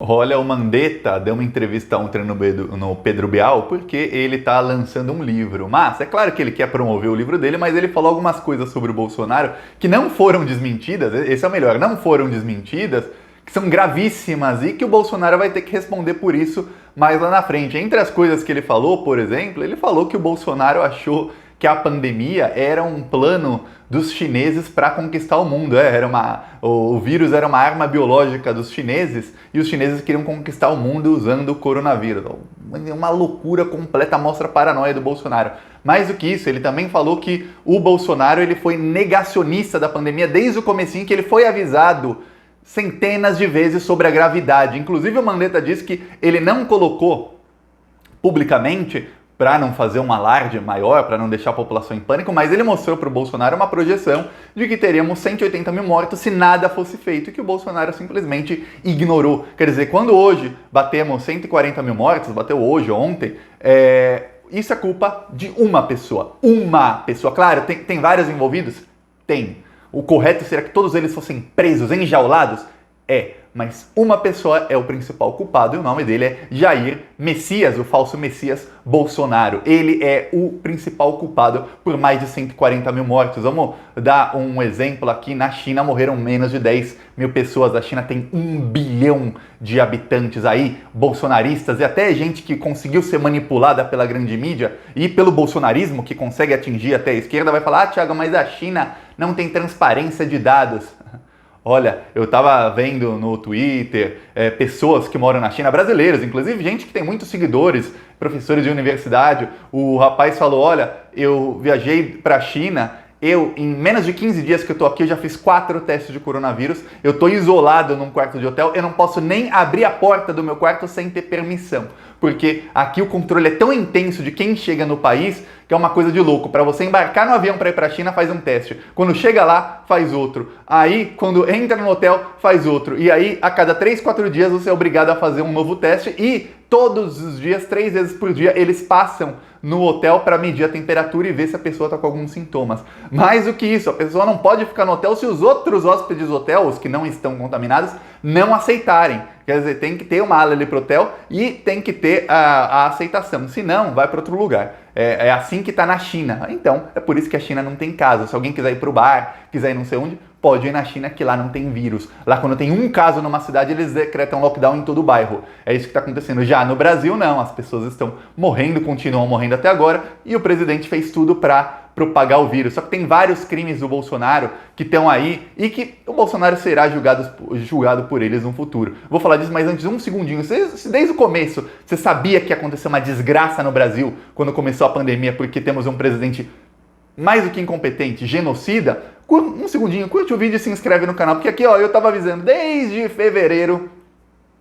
Olha, o Mandetta deu uma entrevista ontem no Pedro Bial porque ele está lançando um livro. Mas é claro que ele quer promover o livro dele, mas ele falou algumas coisas sobre o Bolsonaro que não foram desmentidas, esse é o melhor, não foram desmentidas, que são gravíssimas e que o Bolsonaro vai ter que responder por isso mais lá na frente. Entre as coisas que ele falou, por exemplo, ele falou que o Bolsonaro achou que a pandemia era um plano dos chineses para conquistar o mundo. O vírus era uma arma biológica dos chineses e os chineses queriam conquistar o mundo usando o coronavírus. Uma loucura completa, mostra a paranoia do Bolsonaro. Mais do que isso, ele também falou que o Bolsonaro ele foi negacionista da pandemia desde o comecinho, que ele foi avisado centenas de vezes sobre a gravidade. Inclusive o Mandetta disse que ele não colocou publicamente para não fazer um alarde maior, para não deixar a população em pânico, mas ele mostrou para o Bolsonaro uma projeção de que teríamos 180 mil mortos se nada fosse feito, e que o Bolsonaro simplesmente ignorou. Quer dizer, quando hoje batemos 140 mil mortos, bateu hoje, ontem, isso é culpa de uma pessoa. Uma pessoa. Claro, tem vários envolvidos? Tem. O correto seria que todos eles fossem presos, enjaulados? Mas uma pessoa é o principal culpado e o nome dele é Jair Messias, o falso Messias Bolsonaro. Ele é o principal culpado por mais de 140 mil mortos. Vamos dar um exemplo aqui. Na China morreram menos de 10 mil pessoas. A China tem 1 bilhão de habitantes aí, bolsonaristas, e até gente que conseguiu ser manipulada pela grande mídia e pelo bolsonarismo, que consegue atingir até a esquerda, vai falar: Thiago, mas a China não tem transparência de dados. Olha, eu estava vendo no Twitter pessoas que moram na China, brasileiros, inclusive gente que tem muitos seguidores, professores de universidade. O rapaz falou: olha, eu viajei para a China, em menos de 15 dias que eu tô aqui, eu já fiz 4 testes de coronavírus, eu tô isolado num quarto de hotel, eu não posso nem abrir a porta do meu quarto sem ter permissão. Porque aqui o controle é tão intenso de quem chega no país que é uma coisa de louco. Para você embarcar no avião para ir para a China, faz um teste. Quando chega lá, faz outro. Aí, quando entra no hotel, faz outro. E aí, a cada 3, 4 dias, você é obrigado a fazer um novo teste. E todos os dias, 3 vezes por dia, eles passam no hotel para medir a temperatura e ver se a pessoa está com alguns sintomas. Mais do que isso, a pessoa não pode ficar no hotel se os outros hóspedes do hotel, os que não estão contaminados, não aceitarem. Quer dizer, tem que ter uma ala ali pro hotel e tem que ter a aceitação. Se não, vai para outro lugar. É assim que está na China. Então, é por isso que a China não tem caso. Se alguém quiser ir pro bar, quiser ir não sei onde, pode ir na China, que lá não tem vírus. Lá, quando tem um caso numa cidade, eles decretam lockdown em todo o bairro. É isso que está acontecendo. Já no Brasil, não. As pessoas estão morrendo, continuam morrendo até agora, e o presidente fez tudo para propagar o vírus. Só que tem vários crimes do Bolsonaro que estão aí e que o Bolsonaro será julgado por eles no futuro. Vou falar disso, mas antes, um segundinho. Desde o começo, você sabia que ia acontecer uma desgraça no Brasil quando começou a pandemia, porque temos um presidente mais do que incompetente, genocida? Um segundinho, curte o vídeo e se inscreve no canal, porque aqui, ó, eu tava avisando desde fevereiro.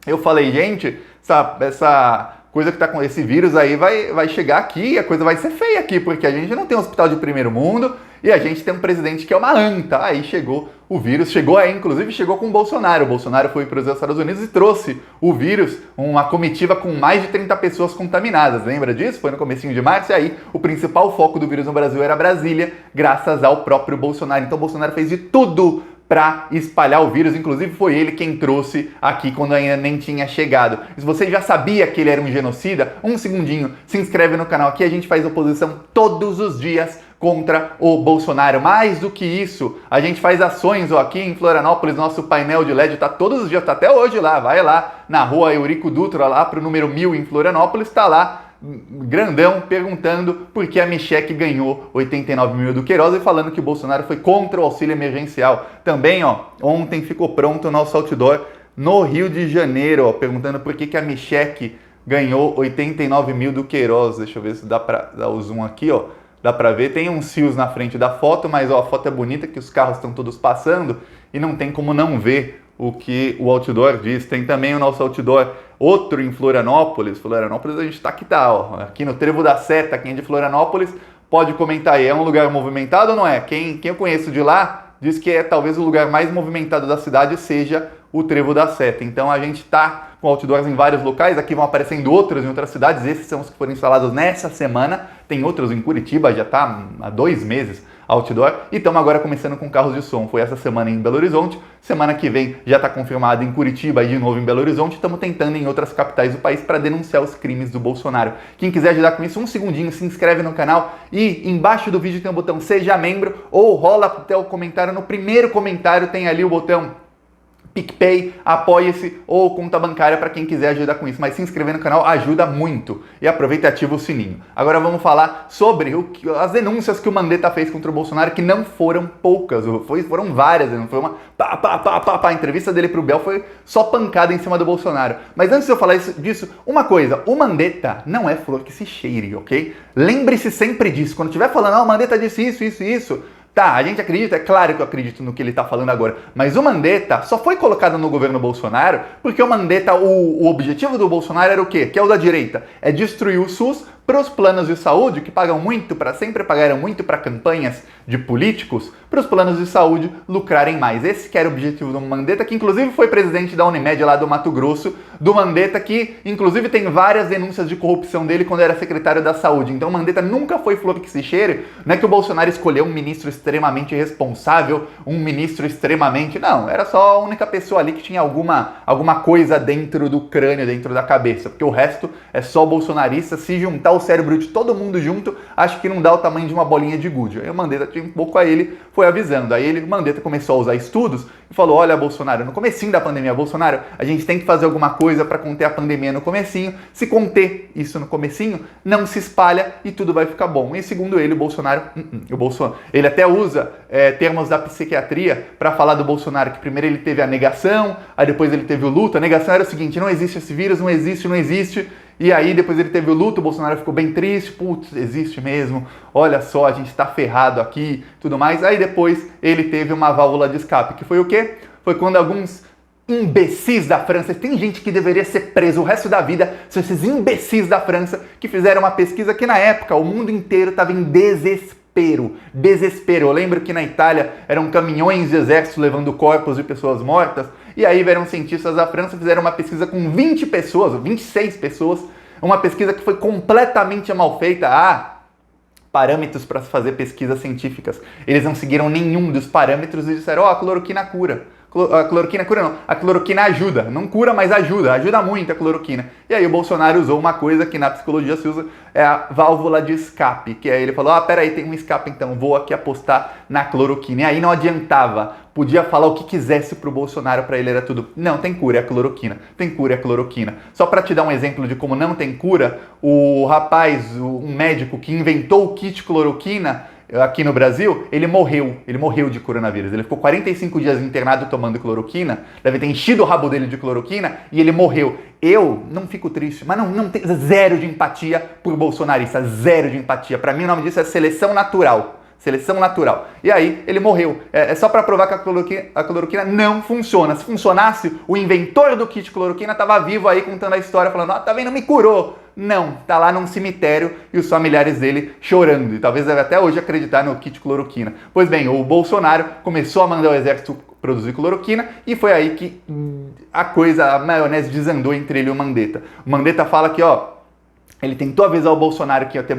Eu falei, gente, essa coisa que tá com esse vírus aí vai chegar aqui e a coisa vai ser feia aqui, porque a gente não tem um hospital de primeiro mundo e a gente tem um presidente que é uma anta. Aí chegou o vírus, inclusive chegou com o Bolsonaro. O Bolsonaro foi para os Estados Unidos e trouxe o vírus, uma comitiva com mais de 30 pessoas contaminadas. Lembra disso? Foi no comecinho de março, e aí o principal foco do vírus no Brasil era Brasília, graças ao próprio Bolsonaro. Então o Bolsonaro fez de tudo para espalhar o vírus, inclusive foi ele quem trouxe aqui quando ainda nem tinha chegado. Se você já sabia que ele era um genocida, um segundinho, se inscreve no canal. Aqui a gente faz oposição todos os dias contra o Bolsonaro. Mais do que isso, a gente faz ações aqui em Florianópolis, nosso painel de LED tá todos os dias, tá até hoje lá, vai lá na rua Eurico Dutra, lá pro número 1000 em Florianópolis, tá lá grandão perguntando por que a Michelle ganhou 89 mil do Queiroz e falando que o Bolsonaro foi contra o auxílio emergencial. Também, ó, ontem ficou pronto o nosso outdoor no Rio de Janeiro, ó, perguntando por que a Michelle ganhou 89 mil do Queiroz. Deixa eu ver se dá pra dar o zoom aqui, ó. Dá pra ver, tem uns fios na frente da foto, mas ó, a foto é bonita, que os carros estão todos passando e não tem como não ver o que o outdoor diz. Tem também o nosso outdoor, outro em Florianópolis. Florianópolis a gente tá ó. Aqui no Trevo da Seta, quem é de Florianópolis, pode comentar aí. É um lugar movimentado ou não é? Quem eu conheço de lá diz que talvez o lugar mais movimentado da cidade seja o Trevo da Seta. Então a gente tá com outdoors em vários locais. Aqui vão aparecendo outros em outras cidades. Esses são os que foram instalados nessa semana. Tem outros em Curitiba, já tá há 2 meses outdoor, e estamos agora começando com carros de som. Foi essa semana em Belo Horizonte, semana que vem já está confirmado em Curitiba e de novo em Belo Horizonte. Estamos tentando em outras capitais do país para denunciar os crimes do Bolsonaro. Quem quiser ajudar com isso, um segundinho, se inscreve no canal e embaixo do vídeo tem o botão Seja Membro, ou rola até o comentário, no primeiro comentário tem ali o botão PicPay, Apoie-se ou conta bancária para quem quiser ajudar com isso. Mas se inscrever no canal ajuda muito. E aproveita e ativa o sininho. Agora vamos falar sobre as denúncias que o Mandetta fez contra o Bolsonaro, que não foram poucas, foram várias. Não foi uma A entrevista dele pro Bial foi só pancada em cima do Bolsonaro. Mas antes de eu falar disso, uma coisa, o Mandetta não é flor que se cheire, ok? Lembre-se sempre disso. Quando estiver falando, o Mandetta disse isso. Tá, a gente acredita, é claro que eu acredito no que ele está falando agora, mas o Mandetta só foi colocado no governo Bolsonaro porque o Mandetta, o objetivo do Bolsonaro era o quê? Que é o da direita, é destruir o SUS para os planos de saúde, que pagam muito, sempre pagaram muito para campanhas de políticos, para os planos de saúde lucrarem mais. Esse que era o objetivo do Mandetta, que inclusive foi presidente da Unimed lá do Mato Grosso, do Mandetta, que inclusive tem várias denúncias de corrupção dele quando era secretário da saúde. Então o Mandetta nunca foi flor que se cheire, não é que o Bolsonaro escolheu um ministro extremamente responsável, um ministro extremamente... Não, era só a única pessoa ali que tinha alguma coisa dentro do crânio, dentro da cabeça, porque o resto é só bolsonarista. Se juntar o cérebro de todo mundo junto, acho que não dá o tamanho de uma bolinha de gude. Aí o Mandetta tinha um pouco a ele, foi avisando. Aí o Mandetta começou a usar estudos e falou, olha Bolsonaro, no comecinho da pandemia, Bolsonaro, a gente tem que fazer alguma coisa para conter a pandemia no comecinho. Se conter isso no comecinho, não se espalha e tudo vai ficar bom. E segundo ele, o Bolsonaro, ele até usa termos da psiquiatria para falar do Bolsonaro, que primeiro ele teve a negação, aí depois ele teve o luto. A negação era o seguinte, não existe esse vírus, não existe. E aí depois ele teve o luto, o Bolsonaro ficou bem triste, putz, existe mesmo, olha só, a gente tá ferrado aqui, tudo mais. Aí depois ele teve uma válvula de escape, que foi o quê? Foi quando alguns imbecis da França, tem gente que deveria ser preso o resto da vida, são esses imbecis da França que fizeram uma pesquisa que na época o mundo inteiro estava em desespero. Eu lembro que na Itália eram caminhões de exército levando corpos de pessoas mortas, e aí vieram cientistas da França, fizeram uma pesquisa com 20 pessoas, ou 26 pessoas, uma pesquisa que foi completamente mal feita. Parâmetros para fazer pesquisas científicas. Eles não seguiram nenhum dos parâmetros e disseram, a cloroquina cura. A cloroquina cura não, a cloroquina ajuda, não cura, mas ajuda muito a cloroquina. E aí o Bolsonaro usou uma coisa que na psicologia se usa, é a válvula de escape, que aí ele falou, peraí, tem um escape então, vou aqui apostar na cloroquina. E aí não adiantava, podia falar o que quisesse pro Bolsonaro, para ele era tudo, não, tem cura, é a cloroquina, tem cura, é a cloroquina. Só para te dar um exemplo de como não tem cura, um médico que inventou o kit cloroquina, aqui no Brasil, ele morreu de coronavírus. Ele ficou 45 dias internado tomando cloroquina, deve ter enchido o rabo dele de cloroquina e ele morreu. Eu não fico triste, mas não tenho zero de empatia por bolsonarista, zero de empatia. Para mim o nome disso é seleção natural. Seleção natural. E aí, ele morreu. É só para provar que a cloroquina não funciona. Se funcionasse, o inventor do kit cloroquina estava vivo aí contando a história, falando, tá vendo, me curou. Não, tá lá num cemitério e os familiares dele chorando. E talvez deve até hoje acreditar no kit cloroquina. Pois bem, o Bolsonaro começou a mandar o exército produzir cloroquina e foi aí que a maionese desandou entre ele e o Mandetta. O Mandetta fala que, ele tentou avisar o Bolsonaro que ia ter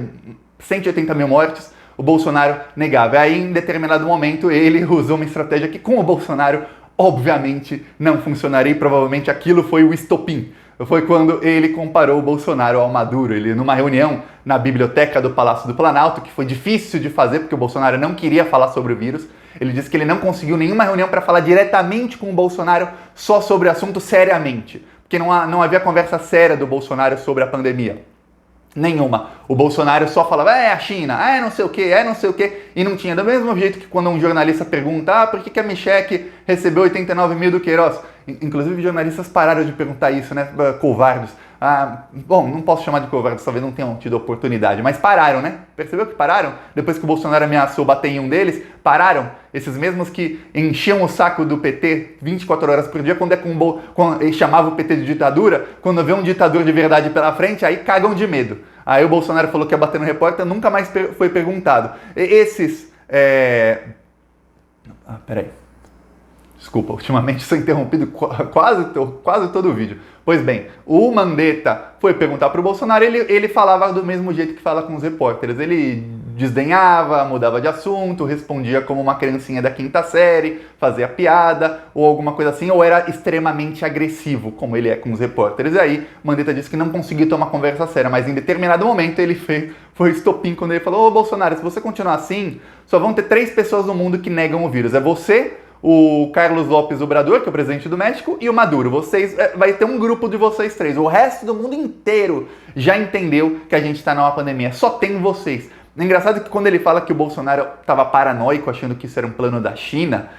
180 mil mortes, o Bolsonaro negava. Aí, em determinado momento, ele usou uma estratégia que, com o Bolsonaro, obviamente não funcionaria e provavelmente aquilo foi o estopim. Foi quando ele comparou o Bolsonaro ao Maduro. Ele, numa reunião na biblioteca do Palácio do Planalto, que foi difícil de fazer porque o Bolsonaro não queria falar sobre o vírus, ele disse que ele não conseguiu nenhuma reunião para falar diretamente com o Bolsonaro só sobre o assunto seriamente, porque não havia conversa séria do Bolsonaro sobre a pandemia. Nenhuma. O Bolsonaro só falava, a China, não sei o que, e não tinha. Do mesmo jeito que quando um jornalista pergunta, por que a Michele recebeu 89 mil do Queiroz? Inclusive jornalistas pararam de perguntar isso, né, covardes. Bom, não posso chamar de covardes, talvez não tenham tido oportunidade, mas pararam, né? Percebeu que pararam? Depois que o Bolsonaro ameaçou bater em um deles, pararam. Esses mesmos que enchiam o saco do PT 24 horas por dia, quando chamava o PT de ditadura, quando vê um ditador de verdade pela frente, aí cagam de medo. Aí o Bolsonaro falou que ia bater no repórter, nunca mais foi perguntado. Peraí. Desculpa, ultimamente sou interrompido quase todo o vídeo. Pois bem, o Mandetta foi perguntar para o Bolsonaro, ele falava do mesmo jeito que fala com os repórteres. Ele desdenhava, mudava de assunto, respondia como uma criancinha da quinta série, fazia piada ou alguma coisa assim, ou era extremamente agressivo, como ele é com os repórteres. E aí, Mandetta disse que não conseguiu ter uma conversa séria, mas em determinado momento ele foi estopim quando ele falou: ô Bolsonaro, se você continuar assim, só vão ter 3 pessoas no mundo que negam o vírus. É você, o Carlos López Obrador, que é o presidente do México, e o Maduro. Vai ter um grupo de vocês 3. O resto do mundo inteiro já entendeu que a gente está numa pandemia. Só tem vocês. É engraçado que quando ele fala que o Bolsonaro estava paranoico, achando que isso era um plano da China,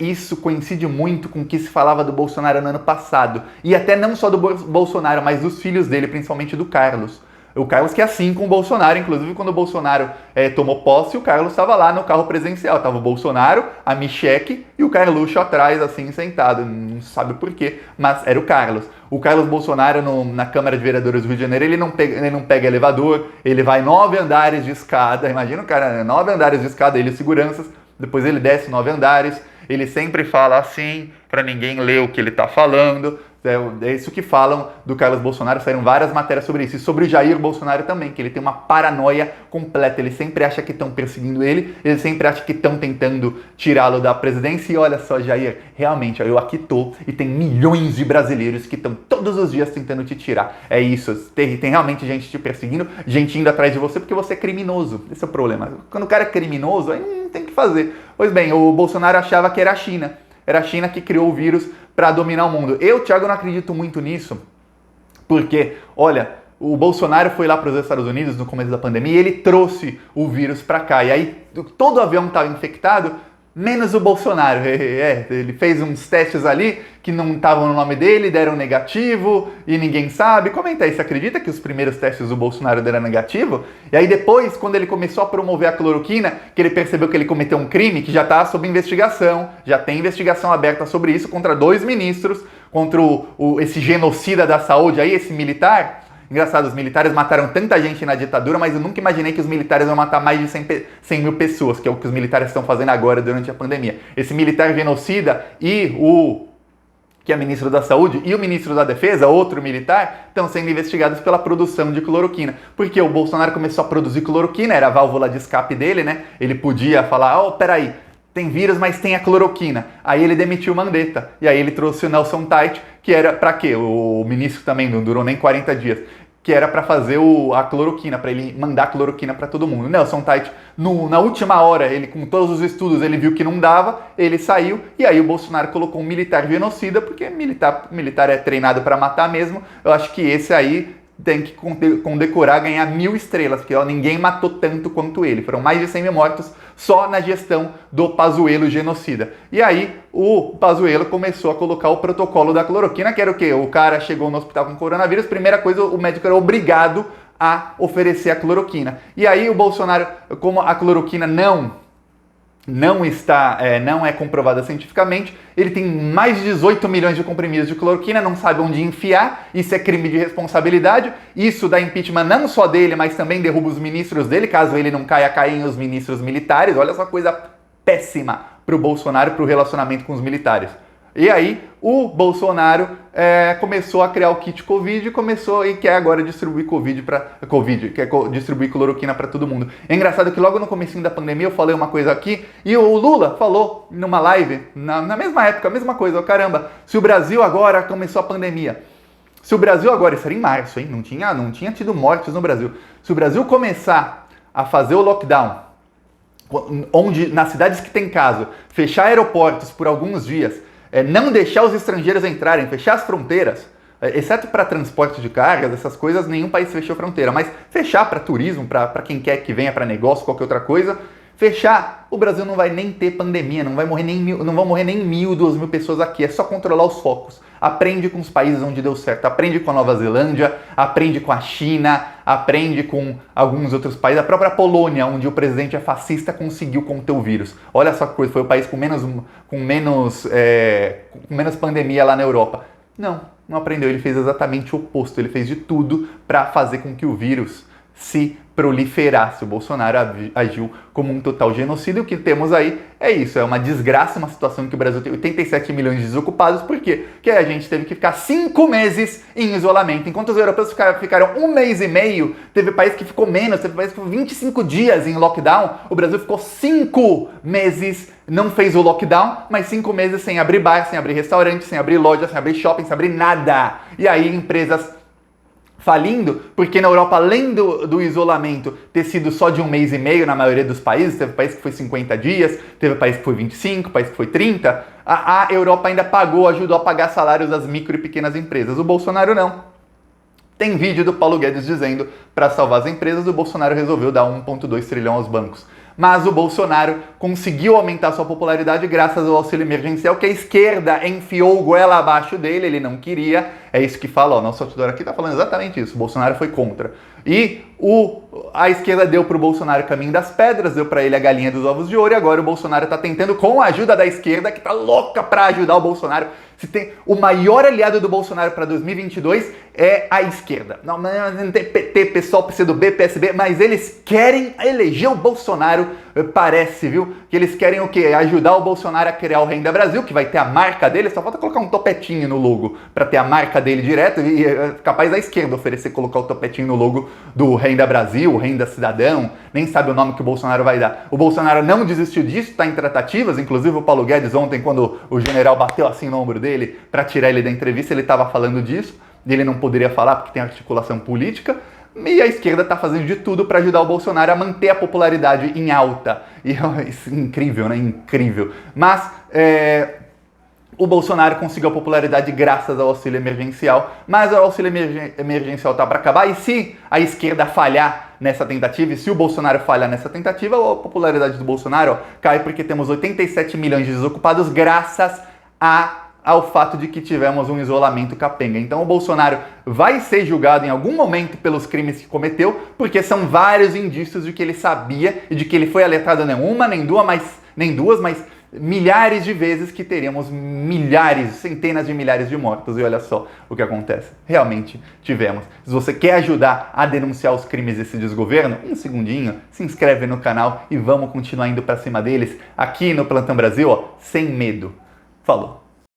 isso coincide muito com o que se falava do Bolsonaro no ano passado. E até não só do Bolsonaro, mas dos filhos dele, principalmente do Carlos. O Carlos que é assim com o Bolsonaro, inclusive quando o Bolsonaro tomou posse, o Carlos estava lá no carro presidencial. Estava o Bolsonaro, a Michelle e o Carluxo atrás, assim, sentado. Não sabe por quê, mas era o Carlos. O Carlos Bolsonaro, na Câmara de Vereadores do Rio de Janeiro, ele não pega elevador, ele vai 9 andares de escada. Imagina o cara, 9 andares de escada, ele seguranças, depois ele desce 9 andares. Ele sempre fala assim, para ninguém ler o que ele está falando. É isso que falam do Carlos Bolsonaro, saíram várias matérias sobre isso. E sobre o Jair Bolsonaro também, que ele tem uma paranoia completa. Ele sempre acha que estão perseguindo ele sempre acha que estão tentando tirá-lo da presidência. E olha só, Jair, realmente, eu aqui tô e tem milhões de brasileiros que estão todos os dias tentando te tirar. É isso, tem realmente gente te perseguindo, gente indo atrás de você porque você é criminoso. Esse é o problema. Quando o cara é criminoso, aí não tem o que fazer. Pois bem, o Bolsonaro achava que era a China. Era a China que criou o vírus para dominar o mundo. Eu, Thiago, não acredito muito nisso, porque, olha, o Bolsonaro foi lá para os Estados Unidos no começo da pandemia e ele trouxe o vírus para cá. E aí todo o avião estava infectado, menos o Bolsonaro. Ele fez uns testes ali que não estavam no nome dele, deram negativo e ninguém sabe. Comenta aí, você acredita que os primeiros testes do Bolsonaro deram negativo? E aí depois, quando ele começou a promover a cloroquina, que ele percebeu que ele cometeu um crime que já está sob investigação, já tem investigação aberta sobre isso contra 2 ministros, contra esse genocida da saúde aí, esse militar. Engraçado, os militares mataram tanta gente na ditadura, mas eu nunca imaginei que os militares vão matar mais de 100 mil pessoas, que é o que os militares estão fazendo agora durante a pandemia. Esse militar genocida e que é ministro da Saúde, e o ministro da Defesa, outro militar, estão sendo investigados pela produção de cloroquina. Porque o Bolsonaro começou a produzir cloroquina, era a válvula de escape dele, né? Ele podia falar, peraí, tem vírus, mas tem a cloroquina. Aí ele demitiu o Mandetta. E aí ele trouxe o Nelson Tait, que era pra quê? O ministro também não durou nem 40 dias. Que era para fazer a cloroquina, para ele mandar a cloroquina para todo mundo. O Nelson Tait, na última hora, ele com todos os estudos, ele viu que não dava, ele saiu, e aí o Bolsonaro colocou um militar genocida, porque militar é treinado para matar mesmo. Eu acho que esse aí tem que condecorar, ganhar 1000 estrelas, porque ninguém matou tanto quanto ele. Foram mais de 100 mil mortos só na gestão do Pazuello genocida. E aí o Pazuello começou a colocar o protocolo da cloroquina, que era o quê? O cara chegou no hospital com coronavírus, primeira coisa, o médico era obrigado a oferecer a cloroquina. E aí o Bolsonaro, como a cloroquina não é comprovada cientificamente, ele tem mais de 18 milhões de comprimidos de cloroquina, não sabe onde enfiar, isso é crime de responsabilidade, isso dá impeachment não só dele, mas também derruba os ministros dele, caso ele não caia os ministros militares. Olha só coisa péssima para o Bolsonaro, para o relacionamento com os militares. E aí o Bolsonaro começou a criar o kit Covid e quer agora distribuir quer distribuir cloroquina para todo mundo. É engraçado que logo no comecinho da pandemia eu falei uma coisa aqui e o Lula falou numa live, na mesma época, a mesma coisa. Caramba, se o Brasil agora começou a pandemia, se o Brasil agora, isso era em março, hein? Não tinha tido mortes no Brasil. Se o Brasil começar a fazer o lockdown, onde nas cidades que tem caso, fechar aeroportos por alguns dias, não deixar os estrangeiros entrarem, fechar as fronteiras, exceto para transporte de cargas, essas coisas, nenhum país fechou fronteira, mas fechar para turismo, para quem quer que venha para negócio, qualquer outra coisa, fechar, o Brasil não vai nem ter pandemia, não vão morrer nem 1.000, 2.000 pessoas aqui, é só controlar os focos. Aprende com os países onde deu certo, aprende com a Nova Zelândia, aprende com a China, aprende com alguns outros países, a própria Polônia, onde o presidente é fascista, conseguiu conter o vírus. Olha só que coisa, foi o país com menos pandemia lá na Europa. Não aprendeu, ele fez exatamente o oposto, ele fez de tudo para fazer com que o vírus se proliferar, se o Bolsonaro agiu como um total genocídio. O que temos aí é isso, é uma desgraça, uma situação em que o Brasil tem 87 milhões de desocupados. Por quê? Porque a gente teve que ficar 5 meses em isolamento, enquanto os europeus ficaram 1 mês e meio, teve país que ficou menos, teve país que ficou 25 dias em lockdown, o Brasil ficou 5 meses, não fez o lockdown, mas 5 meses sem abrir bar, sem abrir restaurante, sem abrir loja, sem abrir shopping, sem abrir nada. E aí empresas falindo, porque na Europa, além do isolamento ter sido só de 1 mês e meio na maioria dos países, teve país que foi 50 dias, teve país que foi 25, país que foi 30, a Europa ainda ajudou a pagar salários das micro e pequenas empresas. O Bolsonaro não. Tem vídeo do Paulo Guedes dizendo para salvar as empresas, o Bolsonaro resolveu dar 1,2 trilhão aos bancos. Mas o Bolsonaro conseguiu aumentar sua popularidade graças ao auxílio emergencial, que a esquerda enfiou goela abaixo dele, ele não queria. É isso que fala, ó, nosso outdoor aqui tá falando exatamente isso, o Bolsonaro foi contra. E a esquerda deu pro Bolsonaro o caminho das pedras, deu para ele a galinha dos ovos de ouro, e agora o Bolsonaro tá tentando, com a ajuda da esquerda, que tá louca para ajudar o Bolsonaro. Se tem o maior aliado do Bolsonaro para 2022 é a esquerda. Não tem PT, PSOL, PCdoB, PSB, mas eles querem eleger o Bolsonaro, parece, viu? Que eles querem o quê? Ajudar o Bolsonaro a criar o Renda Brasil, que vai ter a marca dele, só falta colocar um topetinho no logo para ter a marca dele direto, e é capaz da esquerda oferecer colocar o topetinho no logo do Renda Brasil, Renda Cidadão, nem sabe o nome que o Bolsonaro vai dar. O Bolsonaro não desistiu disso, está em tratativas, inclusive o Paulo Guedes ontem, quando o general bateu assim no ombro dele para tirar ele da entrevista, ele estava falando disso, e ele não poderia falar porque tem articulação política, e a esquerda está fazendo de tudo para ajudar o Bolsonaro a manter a popularidade em alta. E isso é incrível, né? Incrível. Mas o Bolsonaro conseguiu a popularidade graças ao auxílio emergencial, mas o auxílio emergencial tá para acabar, e se a esquerda falhar nessa tentativa, e se o Bolsonaro falhar nessa tentativa, a popularidade do Bolsonaro cai, porque temos 87 milhões de desocupados graças ao fato de que tivemos um isolamento capenga. Então o Bolsonaro vai ser julgado em algum momento pelos crimes que cometeu, porque são vários indícios de que ele sabia e de que ele foi alertado nem uma, nem duas, mas milhares de vezes que teríamos milhares, centenas de milhares de mortos. E olha só o que acontece. Realmente tivemos. Se você quer ajudar a denunciar os crimes desse desgoverno, um segundinho, se inscreve no canal e vamos continuar indo para cima deles aqui no Plantão Brasil, ó, sem medo. Falou!